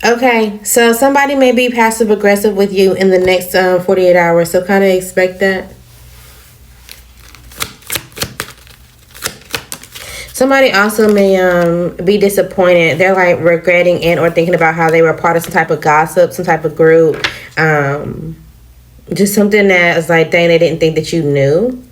Okay, so somebody may be passive aggressive with you in the next 48 hours, so kind of expect that. Somebody also may be disappointed. They're like regretting and or thinking about how they were part of some type of gossip, some type of group. Just something that was like, dang, they didn't think that you knew.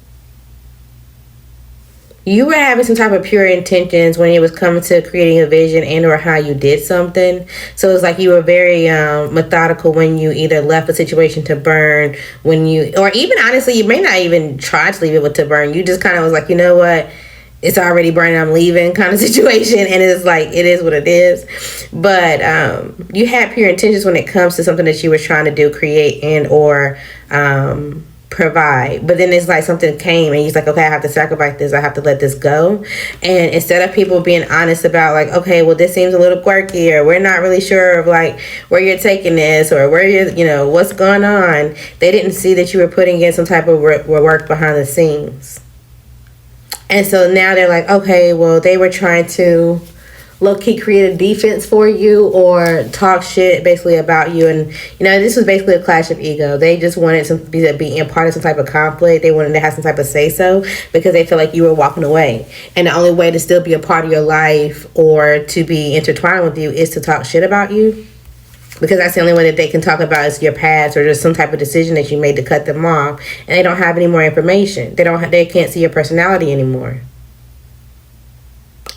You were having some type of pure intentions when it was coming to creating a vision and or how you did something. So it's like you were very methodical when you either left a situation to burn, when you, or even honestly, you may not even try to leave it with to burn. You just kind of was like, you know what? It's already burning, I'm leaving kind of situation. And it's like, it is what it is. But you had pure intentions when it comes to something that you were trying to do, create and or provide. But then it's like something came and you're like, okay, I have to sacrifice this. I have to let this go. And instead of people being honest about like, okay, well, this seems a little quirky, or we're not really sure of like where you're taking this or where you're, you know, what's going on. They didn't see that you were putting in some type of work behind the scenes. And so now they're like, okay, well, they were trying to low-key create a defense for you or talk shit basically about you. And, you know, this was basically a clash of ego. They just wanted to be in part of some type of conflict. They wanted to have some type of say-so because they feel like you were walking away. And the only way to still be a part of your life or to be intertwined with you is to talk shit about you. Because that's the only way that they can talk about is your past or just some type of decision that you made to cut them off. And they don't have any more information. They can't see your personality anymore.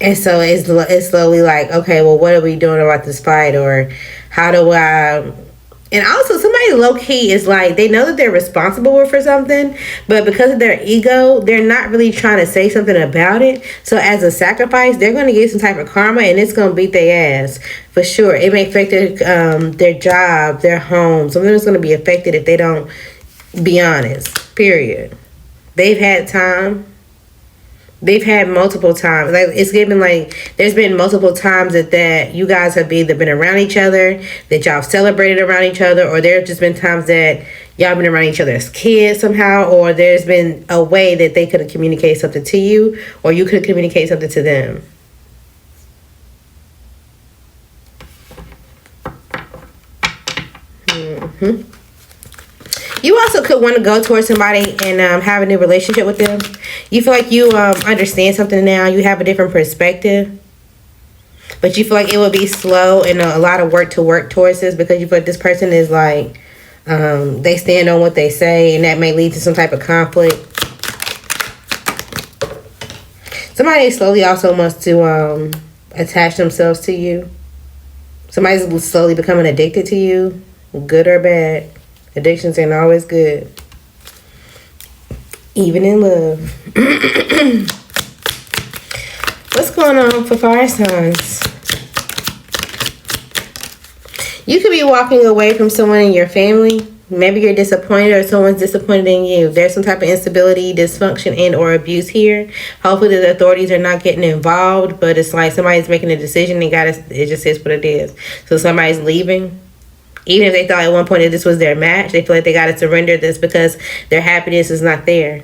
And so it's slowly like, okay, well, what are we doing about this fight? Or how do I... And also, somebody low-key is like, they know that they're responsible for something, but because of their ego, they're not really trying to say something about it. So as a sacrifice, they're going to get some type of karma, and it's going to beat their ass, for sure. It may affect their job, their home. Something is going to be affected if they don't be honest, period. They've had time. They've had multiple times. Like, it's given like there's been multiple times that you guys have either been around each other, that y'all have celebrated around each other, or there have just been times that y'all been around each other as kids somehow, or there's been a way that they could have communicated something to you, or you could communicate something to them. You also could want to go towards somebody and have a new relationship with them. You feel like you understand something now. You have a different perspective. But you feel like it will be slow and a lot of work to work towards this because you feel like this person is like, they stand on what they say, and that may lead to some type of conflict. Somebody slowly also wants to attach themselves to you. Somebody's slowly becoming addicted to you, good or bad. Addictions ain't always good, even in love. What's going on for fire signs? You could be walking away from someone in your family. Maybe you're disappointed or someone's disappointed in you. There's some type of instability, dysfunction, and or abuse here. Hopefully the authorities are not getting involved, but it's like somebody's making a decision and it just is what it is. So somebody's leaving. Even if they thought at one point that this was their match, they feel like they got to surrender this because their happiness is not there.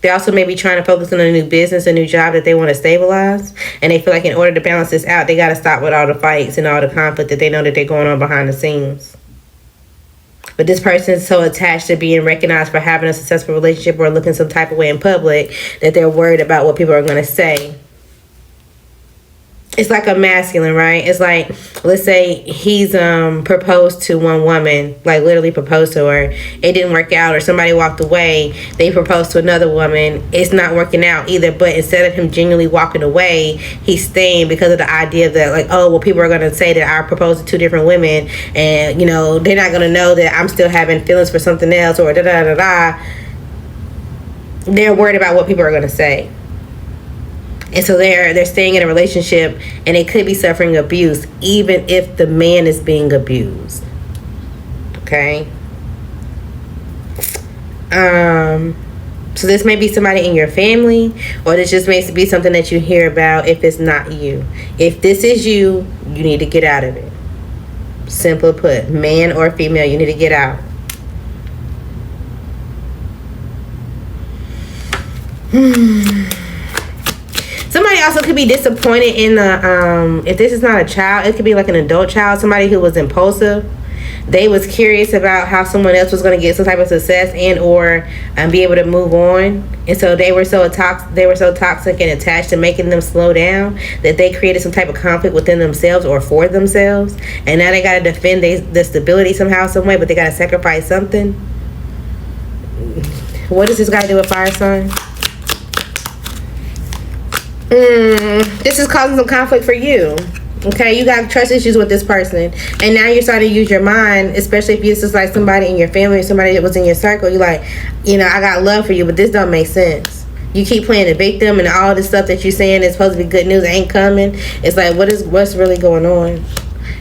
They also may be trying to focus on a new business, a new job that they want to stabilize. And they feel like in order to balance this out, they got to stop with all the fights and all the conflict that they know that they're going on behind the scenes. But this person is so attached to being recognized for having a successful relationship or looking some type of way in public that they're worried about what people are going to say. It's like a masculine, right? It's like, let's say he's proposed to one woman, like literally proposed to her. It didn't work out, or somebody walked away. They proposed to another woman. It's not working out either. But instead of him genuinely walking away, he's staying because of the idea that, like, oh, well, people are going to say that I proposed to two different women, and, you know, they're not going to know that I'm still having feelings for something else, or da-da-da-da. They're worried about what people are going to say. And so they're staying in a relationship, and they could be suffering abuse, even if the man is being abused. Okay? So this may be somebody in your family, or this just may be something that you hear about if it's not you. If this is you, you need to get out of it. Simple put, man or female, you need to get out. Somebody also could be disappointed in the if this is not a child, it could be like an adult child, somebody who was impulsive. They was curious about how someone else was going to get some type of success and or be able to move on, and so they were so toxic and attached to making them slow down that they created some type of conflict within themselves or for themselves, and now they got to defend the stability somehow, some way, but they got to sacrifice something. What does this guy do with fire sign? This is causing some conflict for you. Okay, you got trust issues with this person, and now you're starting to use your mind, especially if this is like somebody in your family or somebody that was in your circle. You're like, I got love for you, but this don't make sense. You keep playing the victim, and all this stuff that you're saying is supposed to be good news ain't coming. It's like, what's really going on?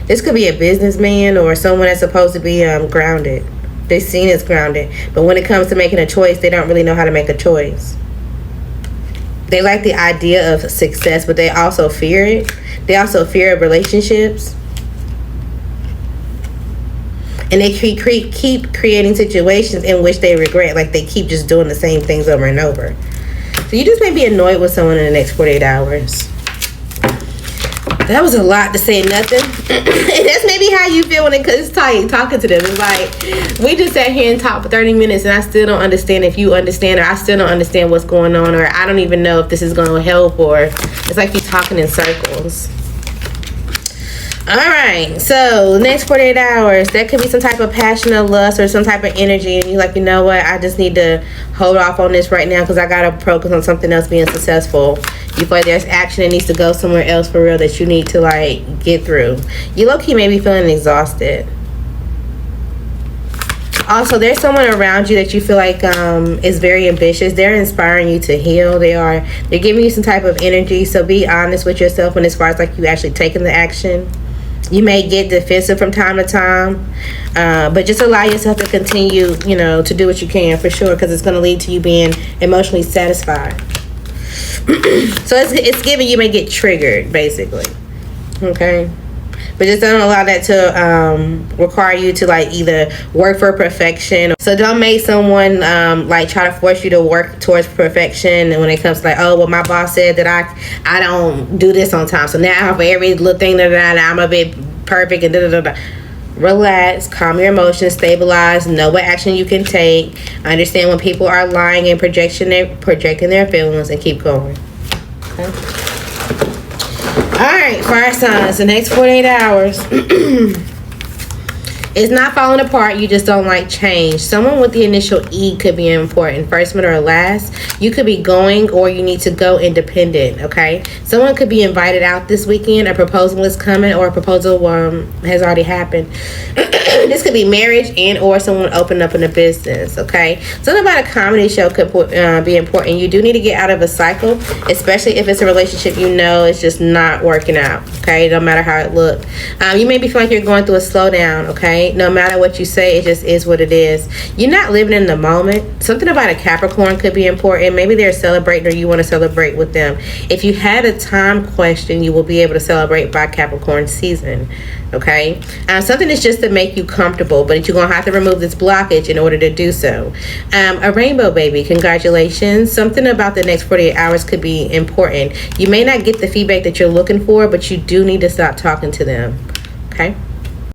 This could be a businessman or someone that's supposed to be grounded. They're seen as grounded, but when it comes to making a choice, they don't really know how to make a choice. They like the idea of success, but they also fear it. They also fear relationships. And they keep creating situations in which they regret. Like they keep just doing the same things over and over. So you just may be annoyed with someone in the next 48 hours. That was a lot to say nothing. And that's maybe how you feel when it's talking to them. It's like, we just sat here and talked for 30 minutes and I still don't understand if you understand, or I still don't understand what's going on, or I don't even know if this is going to help, or it's like you're talking in circles. All right, so the next 48 hours, that could be some type of passion or lust or some type of energy, and you're like, you know what, I just need to hold off on this right now because I got to focus on something else being successful. You feel like there's action that needs to go somewhere else for real that you need to like get through. You low-key may be feeling exhausted. Also, there's someone around you that you feel like is very ambitious. They're inspiring you to heal. They're giving you some type of energy, so be honest with yourself when as far as like you actually taking the action. You may get defensive from time to time, but just allow yourself to continue, to do what you can for sure, because it's going to lead to you being emotionally satisfied. So it's given you may get triggered, basically. Okay? But just don't allow that to require you to like either work for perfection. So don't make someone like try to force you to work towards perfection. And when it comes to like, oh, well, my boss said that I don't do this on time, so now for every little thing that I'm a bit perfect and da da da. Relax, calm your emotions, stabilize, know what action you can take, understand when people are lying and projecting their feelings, and keep going. Okay. Alright, fire signs, the next 48 hours. It's not falling apart, you just don't like change. Someone with the initial E could be important, first, middle, or last. You could be going, or you need to go independent, okay? Someone could be invited out this weekend, a proposal is coming, or a proposal has already happened. This could be marriage and or someone opening up in a business, okay? Something about a comedy show could be important. You do need to get out of a cycle, especially if it's a relationship it's just not working out, okay? No matter how it looks. You may be feeling like you're going through a slowdown, okay? No matter what you say, it just is what it is. You're not living in the moment. Something about a Capricorn could be important. Maybe they're celebrating or you want to celebrate with them. If you had a time question, you will be able to celebrate by Capricorn season. Okay, something is just to make you comfortable, but you're gonna have to remove this blockage in order to do so. A rainbow baby, congratulations. Something about the next 48 hours could be important. You may not get the feedback that you're looking for, but you do need to stop talking to them. Okay.